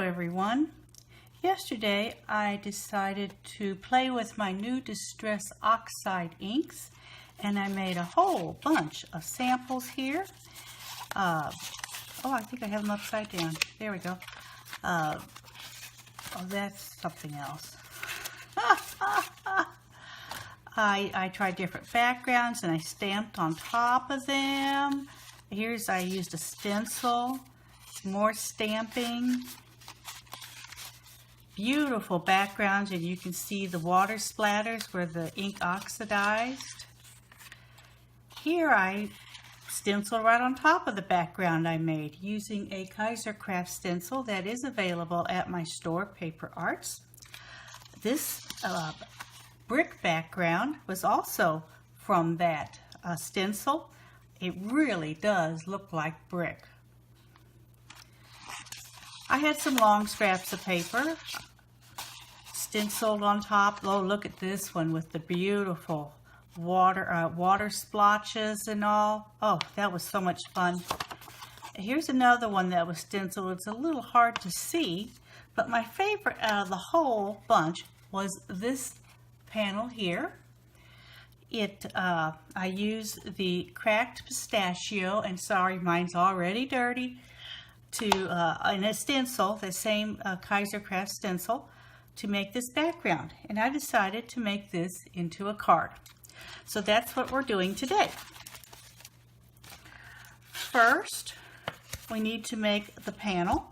everyone. Yesterday I decided to play with my new Distress Oxide inks, and I made a whole bunch of samples here. Oh, I think I have them upside down. There we go. Oh, that's something else. I tried different backgrounds and I stamped on top of them. I used a stencil, more stamping. Beautiful backgrounds, and you can see the water splatters where the ink oxidized. Here I stenciled right on top of the background I made using a Kaisercraft stencil that is available at my store, Paper Arts. This brick background was also from that stencil. It really does look like brick. I had some long scraps of paper stenciled on top. Oh, look at this one with the beautiful water splotches and all. Oh, that was so much fun. Here's another one that was stenciled. It's a little hard to see, but my favorite out of the whole bunch was this panel here. I used the cracked pistachio, and sorry, mine's already dirty, in a stencil, the same Kaisercraft stencil, to make this background. And I decided to make this into a card. So that's what we're doing today. First, we need to make the panel,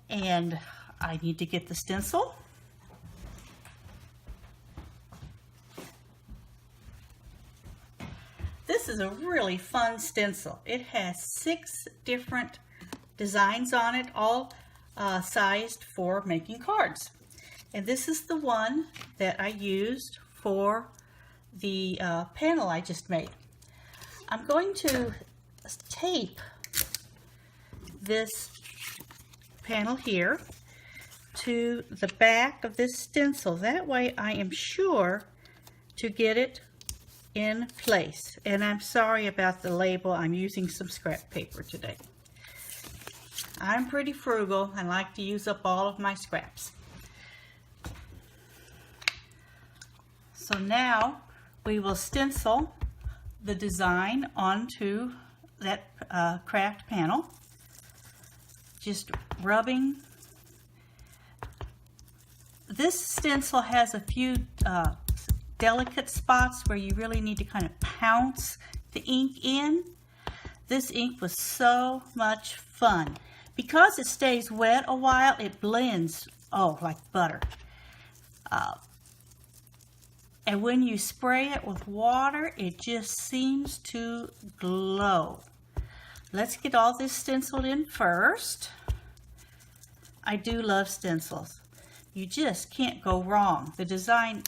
and I need to get the stencil. This is a really fun stencil. It has 6 different designs on it, all sized for making cards. And this is the one that I used for the panel I just made. I'm going to tape this panel here to the back of this stencil. That way I am sure to get it in place. And I'm sorry about the label. I'm using some scrap paper today. I'm pretty frugal and like to use up all of my scraps. So now we will stencil the design onto that craft panel. Just rubbing. This stencil has a few delicate spots where you really need to kind of pounce the ink in. This ink was so much fun. Because it stays wet a while, it blends, oh, like butter. And when you spray it with water, it just seems to glow. Let's get all this stenciled in first. I do love stencils. You just can't go wrong. The design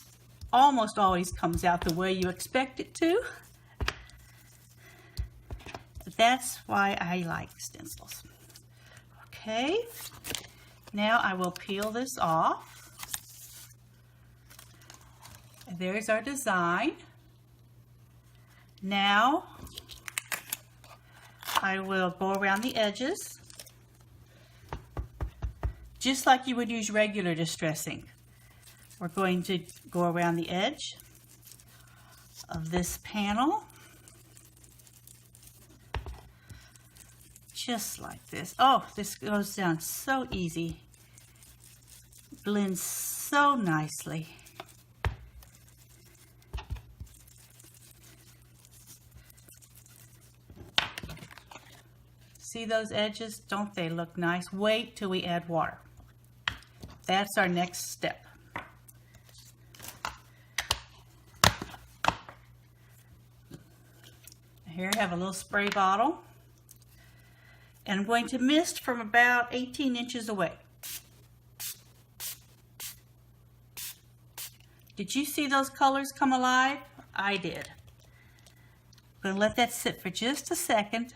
almost always comes out the way you expect it to. That's why I like stencils. Okay, now I will peel this off. There's our design. Now I will go around the edges just like you would use regular distress ink. We're going to go around the edge of this panel just like this. Oh, this goes down so easy. Blends so nicely. See those edges? Don't they look nice? Wait till we add water. That's our next step. Here I have a little spray bottle. And I'm going to mist from about 18 inches away. Did you see those colors come alive? I did. I'm going to let that sit for just a second.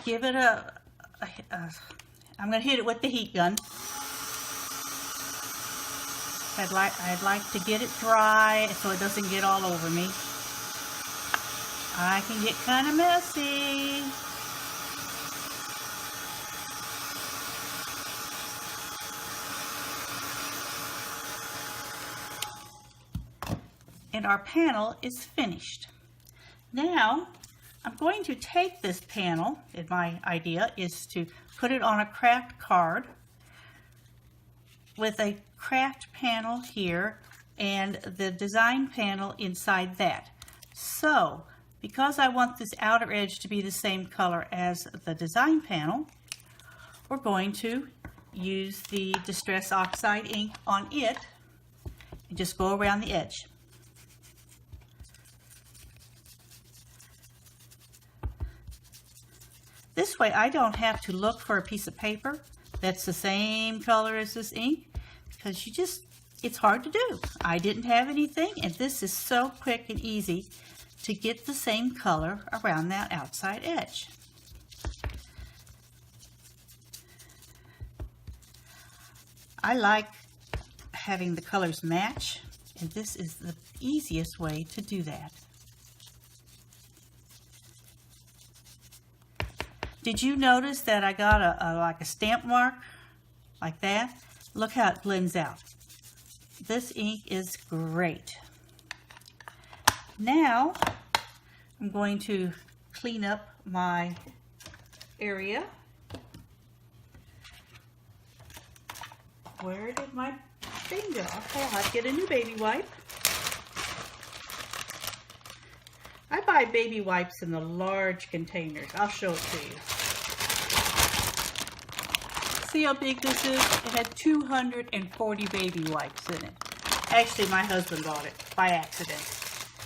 Give it I'm going to hit it with the heat gun. I'd like to get it dry so it doesn't get all over me. I can get kind of messy. and our panel is finished. Now I'm going to take this panel, and my idea is to put it on a craft card with a craft panel here and the design panel inside that. So because I want this outer edge to be the same color as the design panel, we're going to use the Distress Oxide ink on it and just go around the edge. This way I don't have to look for a piece of paper that's the same color as this ink, because it's hard to do. I didn't have anything, and this is so quick and easy to get the same color around that outside edge. I like having the colors match, and this is the easiest way to do that. Did you notice that I got like a stamp mark like that? Look how it blends out. This ink is great. Now I'm going to clean up my area. Where did my thing go? Okay, I'll have to get a new baby wipe. I buy baby wipes in the large containers. I'll show it to you. See how big this is? It had 240 baby wipes in it. Actually, my husband bought it by accident.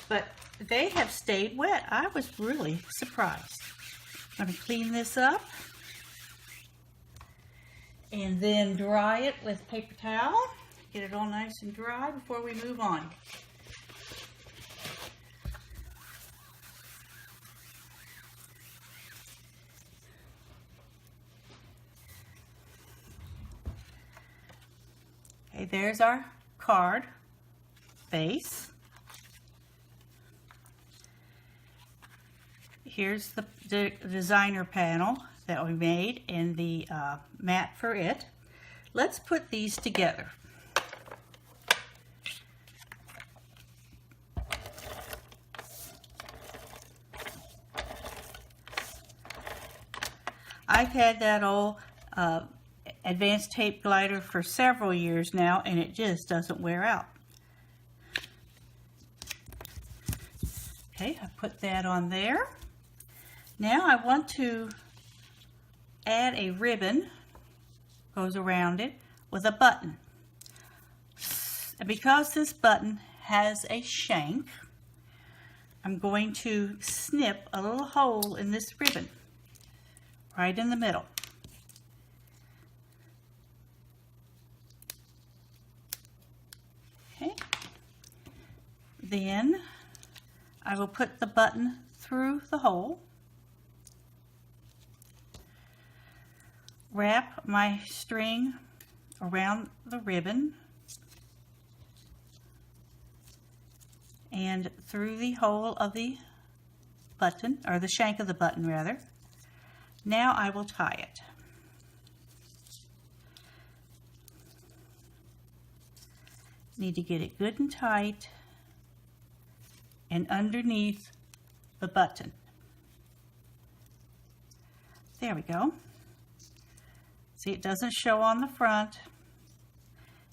But they have stayed wet. I was really surprised. I'm going to clean this up and then dry it with paper towel. Get it all nice and dry before we move on. Okay, there's our card base. Here's the designer panel that we made and the mat for it. Let's put these together. I've had that old advanced tape glider for several years now, and it just doesn't wear out. Okay, I put that on there. Now I want to add a ribbon, goes around it, with a button. And because this button has a shank, I'm going to snip a little hole in this ribbon, right in the middle. Okay. Then I will put the button through the hole, wrap my string around the ribbon and through the hole of the button, or the shank of the button rather. Now I will tie it. Need to get it good and tight and underneath the button. There we go. See, it doesn't show on the front.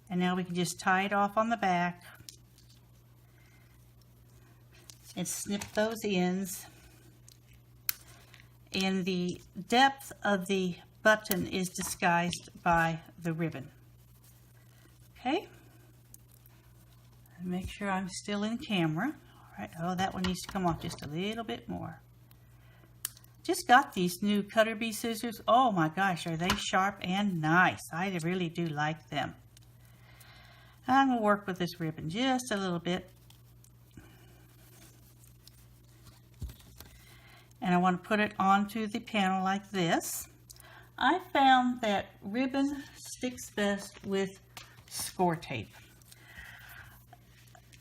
And now we can just tie it off on the back and snip those ends. And the depth of the button is disguised by the ribbon. Okay. Make sure I'm still in camera. All right. Oh, that one needs to come off just a little bit more. Just got these new Cutter Bee scissors. Oh my gosh, are they sharp and nice. I really do like them. I'm going to work with this ribbon just a little bit. And I want to put it onto the panel like this. I found that ribbon sticks best with score tape.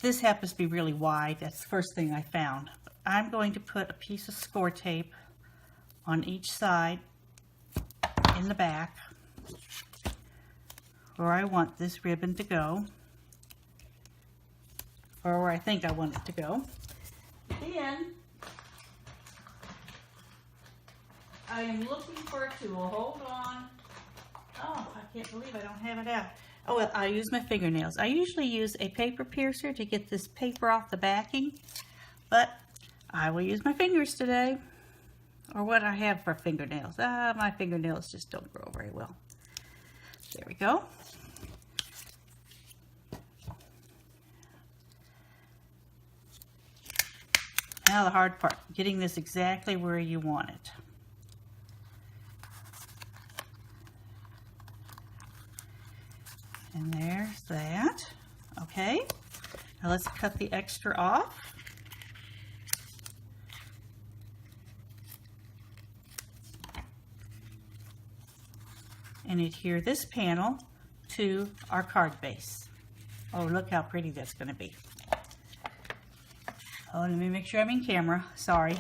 This happens to be really wide. That's the first thing I found. I'm going to put a piece of score tape on each side in the back where I want this ribbon to go. or where I think I want it to go. Then I am looking for a tool. Hold on. Oh, I can't believe I don't have it out. Oh, well, I use my fingernails. I usually use a paper piercer to get this paper off the backing, but I will use my fingers today. Or what I have for fingernails. My fingernails just don't grow very well. There we go. Now the hard part, getting this exactly where you want it. And there's that. Okay, now let's cut the extra off. And adhere this panel to our card base. Oh, look how pretty that's going to be. Oh, let me make sure I'm in camera. Sorry.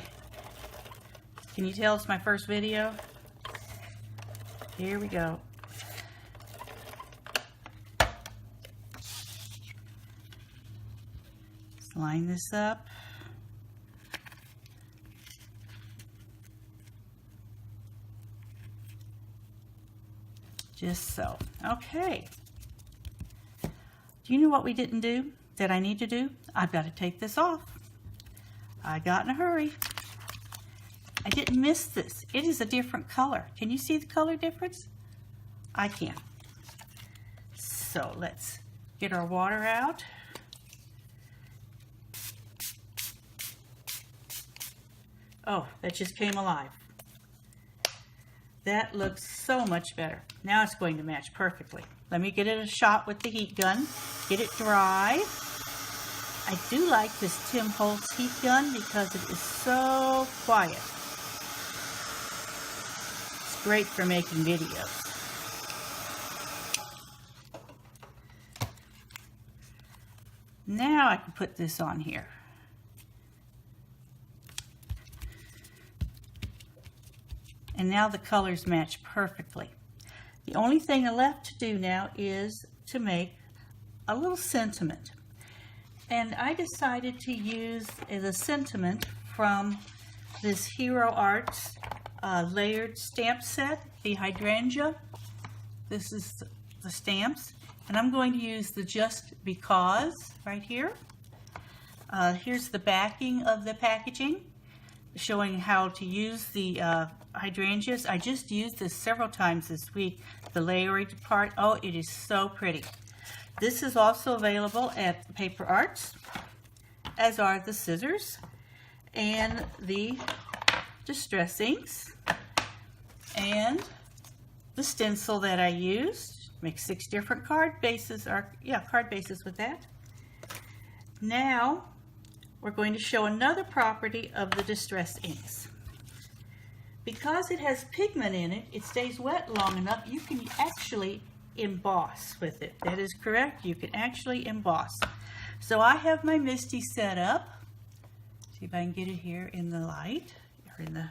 Can you tell it's my first video? Here we go. Let's line this up. Just so. Okay. Do you know what we didn't do that I need to do? I've got to take this off. I got in a hurry. I didn't miss this. It is a different color. Can you see the color difference? I can. So let's get our water out. Oh, that just came alive. That looks so much better. Now it's going to match perfectly. Let me get it a shot with the heat gun. Get it dry. I do like this Tim Holtz heat gun because it is so quiet. It's great for making videos. Now I can put this on here. And now the colors match perfectly. The only thing left to do now is to make a little sentiment. And I decided to use the sentiment from this Hero Arts layered stamp set, the hydrangea. This is the stamps. And I'm going to use the Just Because right here. Here's the backing of the packaging, showing how to use the hydrangeas. I just used this several times this week, the layering part. Oh, it is so pretty. This is also available at Paper Arts, as are the scissors and the distress inks and the stencil that I used. Make 6 different card bases, or card bases with that. Now we're going to show another property of the distress inks. Because it has pigment in it, it stays wet long enough, you can actually emboss with it. That is correct, you can actually emboss. So I have my MISTI set up. See if I can get it here in the light, or in the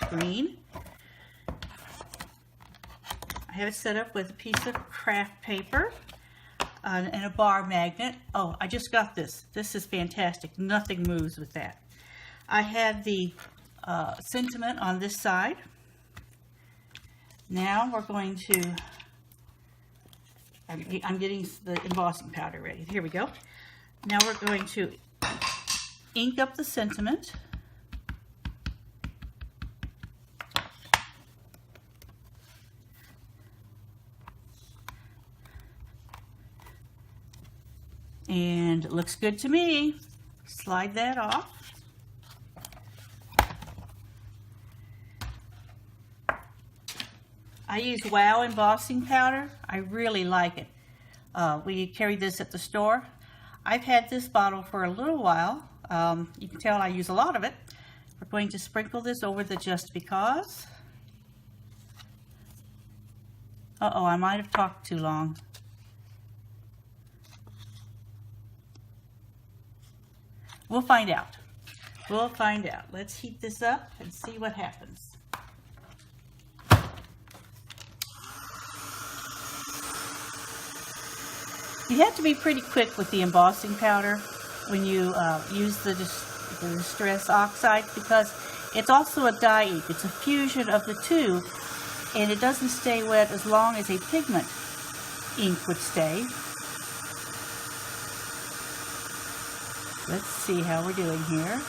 screen. I have it set up with a piece of craft paper and a bar magnet. Oh, I just got this. This is fantastic. Nothing moves with that. I have the sentiment on this side. Now we're going to, I'm getting the embossing powder ready. Here we go. Now we're going to ink up the sentiment. And it looks good to me. Slide that off. I use Wow embossing powder. I really like it. We carry this at the store. I've had this bottle for a little while. You can tell I use a lot of it. We're going to sprinkle this over the Just Because. Uh-oh, I might have talked too long. We'll find out. We'll find out. Let's heat this up and see what happens. You have to be pretty quick with the embossing powder when you use the Distress Oxide, because it's also a dye ink. It's a fusion of the two, and it doesn't stay wet as long as a pigment ink would stay. Let's see how we're doing here.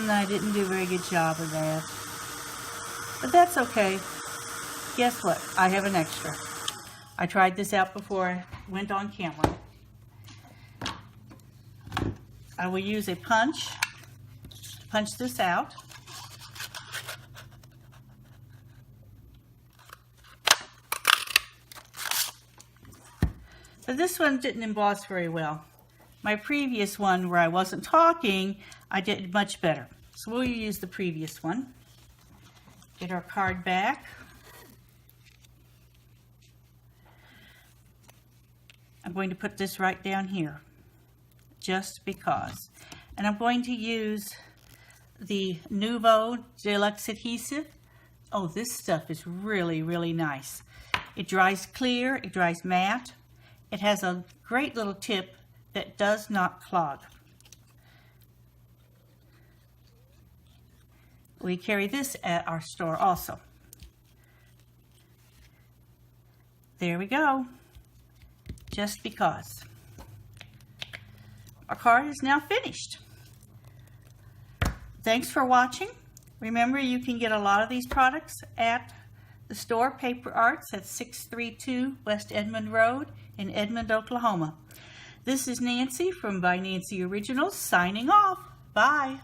I didn't do a very good job of that. But that's okay. Guess what? I have an extra. I tried this out before I went on camera. I will use a punch to punch this out. But this one didn't emboss very well. My previous one, where I wasn't talking, I did much better. So we'll use the previous one. Get our card back. I'm going to put this right down here, just because. And I'm going to use the Nouveau Deluxe Adhesive. Oh, this stuff is really, really nice. It dries clear, it dries matte. It has a great little tip that does not clog. We carry this at our store also. There we go. Just because. Our card is now finished. Thanks for watching. Remember, you can get a lot of these products at the store, Paper Arts, at 632 West Edmond Road in Edmond, Oklahoma. This is Nancy from By Nancy Originals signing off. Bye.